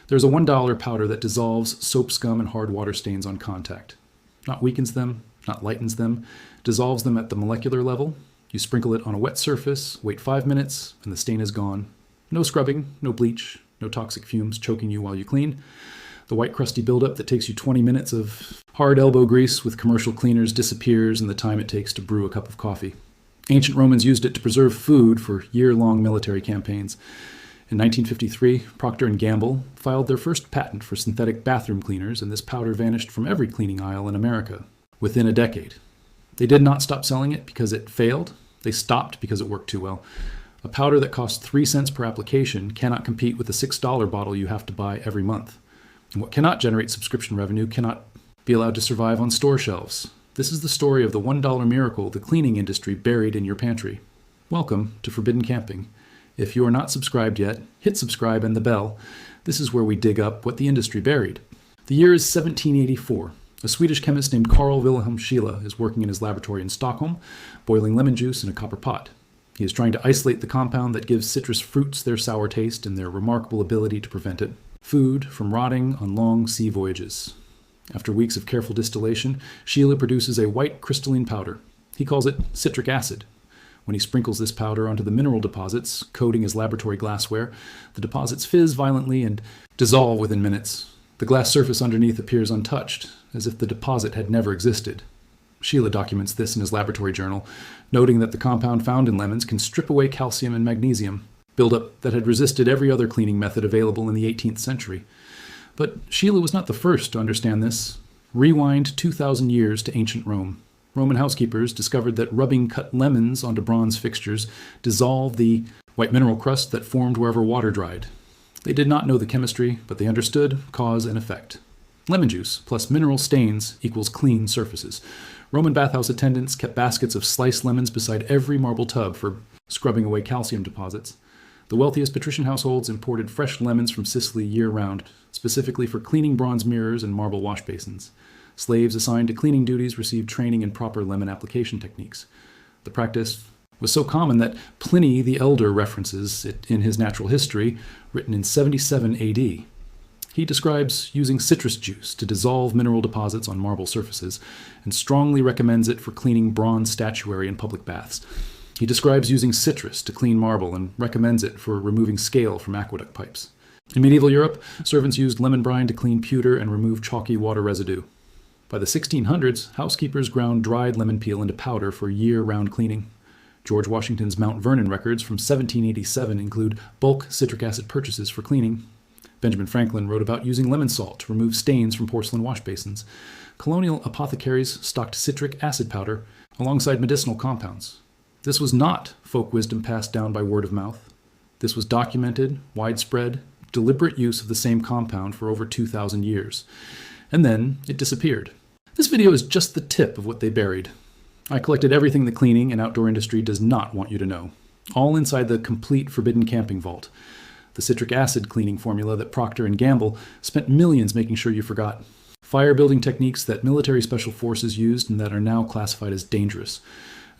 There's a $1 powder that dissolves soap scum and hard water stains on contact. Not weakens them, not lightens them, dissolves them at the molecular level. You sprinkle it on a wet surface, wait 5 minutes, and the stain is gone. No scrubbing, no bleach, no toxic fumes choking you while you clean. The white crusty buildup that takes you 20 minutes of hard elbow grease with commercial cleaners disappears in the time it takes to brew a cup of coffee. Ancient Romans used it to preserve food for year-long military campaigns. In 1953, Procter Gamble filed their first patent for synthetic bathroom cleaners, and this powder vanished from every cleaning aisle in America within a decade. They did not stop selling it because it failed. They stopped because it worked too well. A powder that costs 3 cents per application cannot compete with the $6 bottle you have to buy every month. And what cannot generate subscription revenue cannot be allowed to survive on store shelves. This is the story of the $1 miracle the cleaning industry buried in your pantry. Welcome to Forbidden Camping. If you are not subscribed yet, hit subscribe and the bell. This is where we dig up what the industry buried. The year is 1784. A Swedish chemist named Carl Wilhelm Scheele is working in his laboratory in Stockholm, boiling lemon juice in a copper pot. He is trying to isolate the compound that gives citrus fruits their sour taste and their remarkable ability to prevent it. Food from rotting on long sea voyages. After weeks of careful distillation, Scheele produces a white crystalline powder. He calls it citric acid. When he sprinkles this powder onto the mineral deposits, coating his laboratory glassware, the deposits fizz violently and dissolve within minutes. The glass surface underneath appears untouched, as if the deposit had never existed. Scheele documents this in his laboratory journal, noting that the compound found in lemons can strip away calcium and magnesium, buildup that had resisted every other cleaning method available in the 18th century. But Scheele was not the first to understand this. Rewind 2,000 years to ancient Rome. Roman housekeepers discovered that rubbing cut lemons onto bronze fixtures dissolved the white mineral crust that formed wherever water dried. They did not know the chemistry, but they understood cause and effect. Lemon juice plus mineral stains equals clean surfaces. Roman bathhouse attendants kept baskets of sliced lemons beside every marble tub for scrubbing away calcium deposits. The wealthiest patrician households imported fresh lemons from Sicily year-round, specifically for cleaning bronze mirrors and marble wash basins. Slaves assigned to cleaning duties received training in proper lemon application techniques. The practice was so common that Pliny the Elder references it in his Natural History, written in 77 AD. He describes using citrus juice to dissolve mineral deposits on marble surfaces, and strongly recommends it for cleaning bronze statuary in public baths. He describes using citrus to clean marble and recommends it for removing scale from aqueduct pipes. In medieval Europe, servants used lemon brine to clean pewter and remove chalky water residue. By the 1600s, housekeepers ground dried lemon peel into powder for year-round cleaning. George Washington's Mount Vernon records from 1787 include bulk citric acid purchases for cleaning. Benjamin Franklin wrote about using lemon salt to remove stains from porcelain wash basins. Colonial apothecaries stocked citric acid powder alongside medicinal compounds. This was not folk wisdom passed down by word of mouth. This was documented, widespread, deliberate use of the same compound for over 2,000 years. And then it disappeared. This video is just the tip of what they buried. I collected everything the cleaning and outdoor industry does not want you to know, all inside the complete Forbidden Camping vault. The citric acid cleaning formula that Procter Gamble spent millions making sure you forgot. Fire-building techniques that military special forces used and that are now classified as dangerous.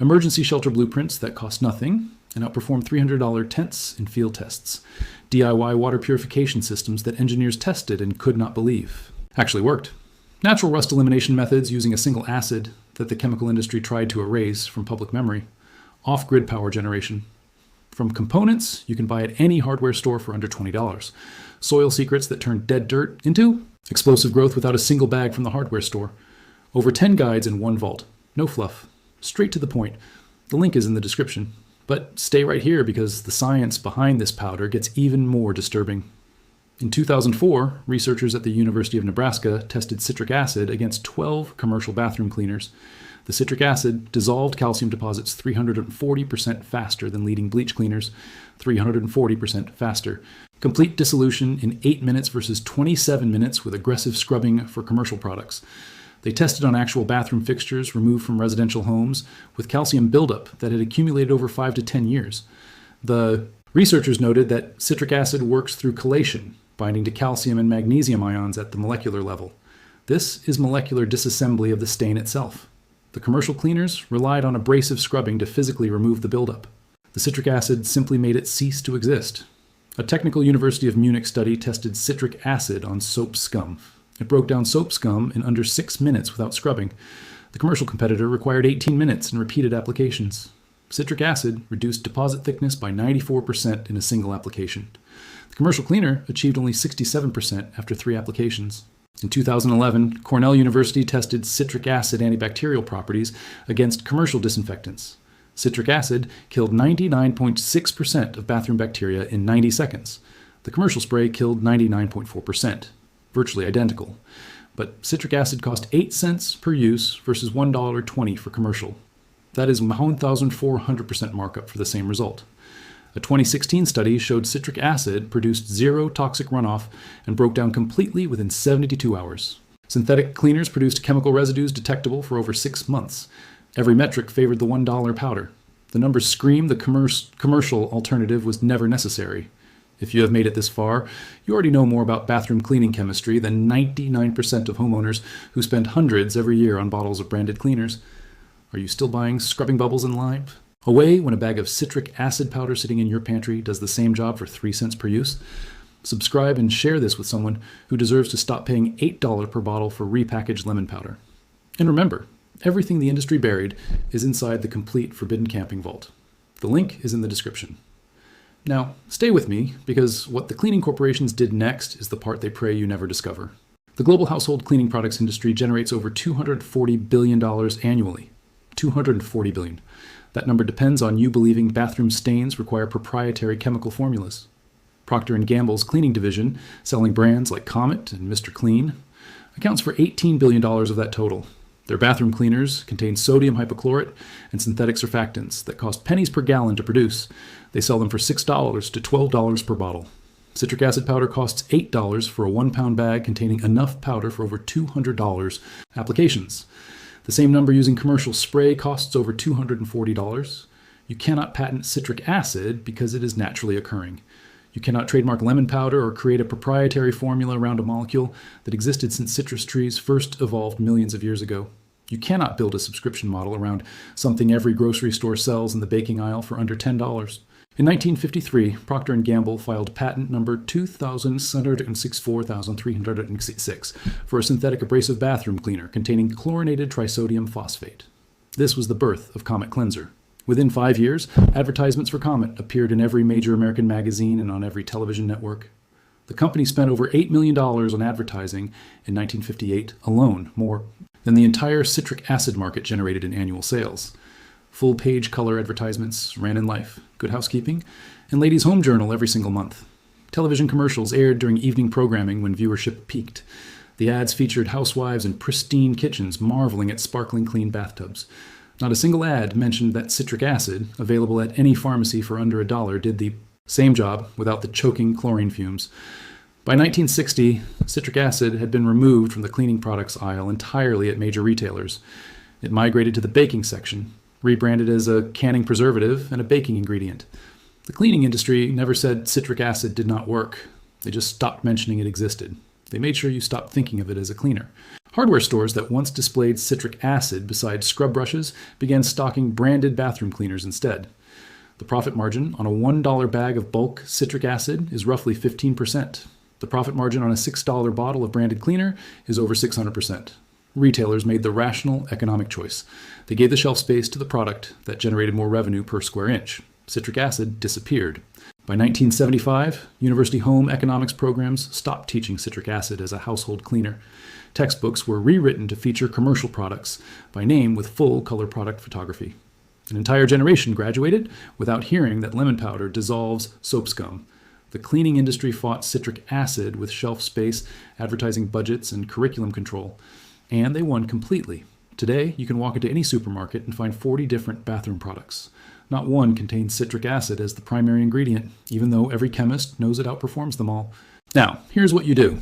Emergency shelter blueprints that cost nothing and outperform $300 tents in field tests. DIY water purification systems that engineers tested and could not believe. Actually worked. Natural rust elimination methods using a single acid that the chemical industry tried to erase from public memory. Off-grid power generation. From components you can buy at any hardware store for under $20. Soil secrets that turn dead dirt into explosive growth without a single bag from the hardware store. Over 10 guides in one vault. No fluff. Straight to the point. The link is in the description. But stay right here because the science behind this powder gets even more disturbing. In 2004, researchers at the University of Nebraska tested citric acid against 12 commercial bathroom cleaners. The citric acid dissolved calcium deposits 340% faster than leading bleach cleaners, 340% faster. Complete dissolution in 8 minutes versus 27 minutes with aggressive scrubbing for commercial products. They tested on actual bathroom fixtures removed from residential homes with calcium buildup that had accumulated over 5 to 10 years. The researchers noted that citric acid works through chelation, binding to calcium and magnesium ions at the molecular level. This is molecular disassembly of the stain itself. The commercial cleaners relied on abrasive scrubbing to physically remove the buildup. The citric acid simply made it cease to exist. A technical University of Munich study tested citric acid on soap scum. It broke down soap scum in under 6 minutes without scrubbing. The commercial competitor required 18 minutes and repeated applications. Citric acid reduced deposit thickness by 94% in a single application. The commercial cleaner achieved only 67% after 3 applications. In 2011, Cornell University tested citric acid antibacterial properties against commercial disinfectants. Citric acid killed 99.6% of bathroom bacteria in 90 seconds. The commercial spray killed 99.4%, virtually identical. But citric acid cost 8 cents per use versus $1.20 for commercial. That is 1,400% markup for the same result. A 2016 study showed citric acid produced 0 toxic runoff and broke down completely within 72 hours. Synthetic cleaners produced chemical residues detectable for over 6 months. Every metric favored the $1 powder. The numbers scream the commercial alternative was never necessary. If you have made it this far, you already know more about bathroom cleaning chemistry than 99% of homeowners who spend hundreds every year on bottles of branded cleaners. Are you still buying scrubbing bubbles and lime? Away when a bag of citric acid powder sitting in your pantry does the same job for 3 cents per use? Subscribe and share this with someone who deserves to stop paying $8 per bottle for repackaged lemon powder. And remember, everything the industry buried is inside the complete Forbidden Camping Vault. The link is in the description. Now, stay with me, because what the cleaning corporations did next is the part they pray you never discover. The global household cleaning products industry generates over $240 billion annually. $240 billion. That number depends on you believing bathroom stains require proprietary chemical formulas. Procter Gamble's cleaning division, selling brands like Comet and Mr. Clean, accounts for $18 billion of that total. Their bathroom cleaners contain sodium hypochlorite and synthetic surfactants that cost pennies per gallon to produce. They sell them for $6 to $12 per bottle. Citric acid powder costs $8 for a 1-pound bag containing enough powder for over $200 applications. The same number using commercial spray costs over $240. You cannot patent citric acid because it is naturally occurring. You cannot trademark lemon powder or create a proprietary formula around a molecule that existed since citrus trees first evolved millions of years ago. You cannot build a subscription model around something every grocery store sells in the baking aisle for under $10. In 1953, Procter Gamble filed patent number 2,664,366 for a synthetic abrasive bathroom cleaner containing chlorinated trisodium phosphate. This was the birth of Comet Cleanser. Within 5 years, advertisements for Comet appeared in every major American magazine and on every television network. The company spent over $8 million on advertising in 1958 alone, more than the entire citric acid market generated in annual sales. Full-page color advertisements ran in Life, Good Housekeeping, and Ladies' Home Journal every single month. Television commercials aired during evening programming when viewership peaked. The ads featured housewives in pristine kitchens marveling at sparkling clean bathtubs. Not a single ad mentioned that citric acid, available at any pharmacy for under $1, did the same job without the choking chlorine fumes. By 1960, citric acid had been removed from the cleaning products aisle entirely at major retailers. It migrated to the baking section, rebranded as a canning preservative and a baking ingredient. The cleaning industry never said citric acid did not work. They just stopped mentioning it existed. They made sure you stopped thinking of it as a cleaner. Hardware stores that once displayed citric acid beside scrub brushes began stocking branded bathroom cleaners instead. The profit margin on a $1 bag of bulk citric acid is roughly 15%. The profit margin on a $6 bottle of branded cleaner is over 600%. Retailers made the rational economic choice. They gave the shelf space to the product that generated more revenue per square inch. Citric acid disappeared. By 1975, university home economics programs stopped teaching citric acid as a household cleaner. Textbooks were rewritten to feature commercial products by name with full color product photography. An entire generation graduated without hearing that lemon powder dissolves soap scum. The cleaning industry fought citric acid with shelf space, advertising budgets, and curriculum control. And they won completely. Today, you can walk into any supermarket and find 40 different bathroom products. Not one contains citric acid as the primary ingredient, even though every chemist knows it outperforms them all. Now, here's what you do.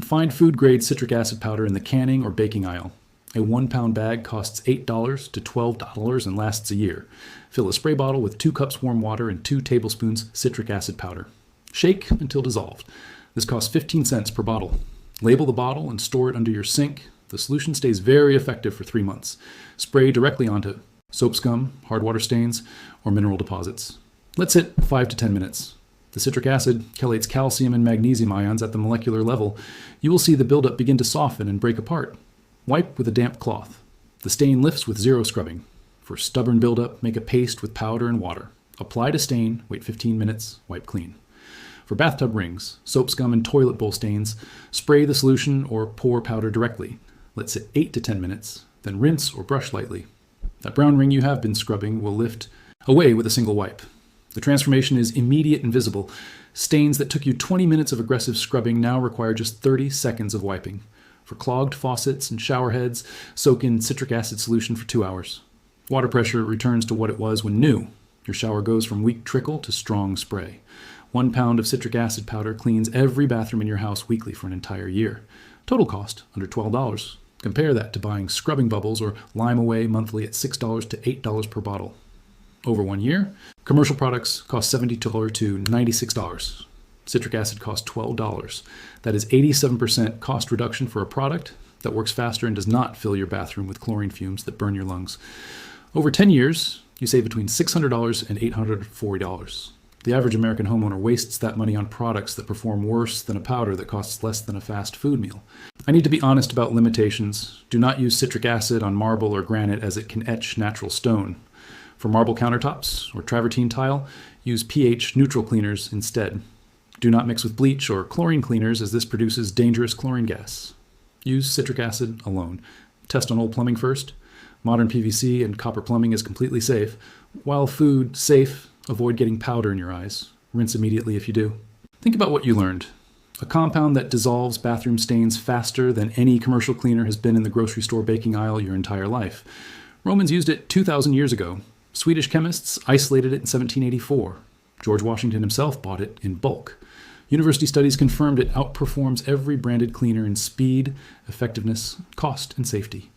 Find food-grade citric acid powder in the canning or baking aisle. A 1-pound bag costs $8 to $12 and lasts a year. Fill a spray bottle with 2 cups warm water and 2 tablespoons citric acid powder. Shake until dissolved. This costs 15 cents per bottle. Label the bottle and store it under your sink. The solution stays very effective for 3 months. Spray directly onto soap scum, hard water stains, or mineral deposits. Let's hit 5 to 10 minutes. The citric acid chelates calcium and magnesium ions at the molecular level. You will see the buildup begin to soften and break apart. Wipe with a damp cloth. The stain lifts with zero scrubbing. For stubborn buildup, make a paste with powder and water. Apply to stain, wait 15 minutes, wipe clean. For bathtub rings, soap scum, and toilet bowl stains, spray the solution or pour powder directly. Let sit 8 to 10 minutes, then rinse or brush lightly. That brown ring you have been scrubbing will lift away with a single wipe. The transformation is immediate and visible. Stains that took you 20 minutes of aggressive scrubbing now require just 30 seconds of wiping. For clogged faucets and shower heads, soak in citric acid solution for 2 hours. Water pressure returns to what it was when new. Your shower goes from weak trickle to strong spray. 1 pound of citric acid powder cleans every bathroom in your house weekly for an entire year. Total cost, under $12. Compare that to buying scrubbing bubbles or Lime Away monthly at $6 to $8 per bottle. Over 1 year, commercial products cost $70 to $96. Citric acid costs $12. That is 87% cost reduction for a product that works faster and does not fill your bathroom with chlorine fumes that burn your lungs. Over 10 years, you save between $600 and $840. The average American homeowner wastes that money on products that perform worse than a powder that costs less than a fast food meal. I need to be honest about limitations. Do not use citric acid on marble or granite as it can etch natural stone. For marble countertops or travertine tile, use pH neutral cleaners instead. Do not mix with bleach or chlorine cleaners as this produces dangerous chlorine gas. Use citric acid alone. Test on old plumbing first. Modern PVC and copper plumbing is completely safe. While food safe, avoid getting powder in your eyes. Rinse immediately if you do. Think about what you learned. A compound that dissolves bathroom stains faster than any commercial cleaner has been in the grocery store baking aisle your entire life. Romans used it 2,000 years ago. Swedish chemists isolated it in 1784. George Washington himself bought it in bulk. University studies confirmed it outperforms every branded cleaner in speed, effectiveness, cost, and safety.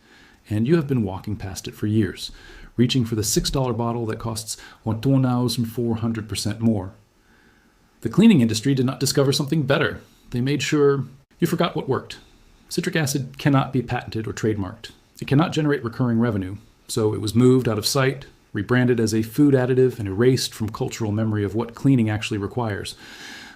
And you have been walking past it for years, reaching for the $6 bottle that costs 1,400% more. The cleaning industry did not discover something better. They made sure you forgot what worked. Citric acid cannot be patented or trademarked. It cannot generate recurring revenue, so it was moved out of sight, rebranded as a food additive, and erased from cultural memory of what cleaning actually requires.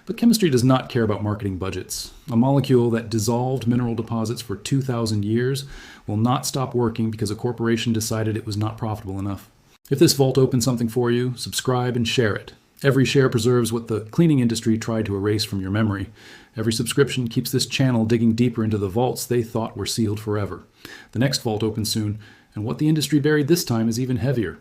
But chemistry does not care about marketing budgets. A molecule that dissolved mineral deposits for 2,000 years will not stop working because a corporation decided it was not profitable enough. If this vault opened something for you, subscribe and share it. Every share preserves what the cleaning industry tried to erase from your memory. Every subscription keeps this channel digging deeper into the vaults they thought were sealed forever. The next vault opens soon, and what the industry buried this time is even heavier.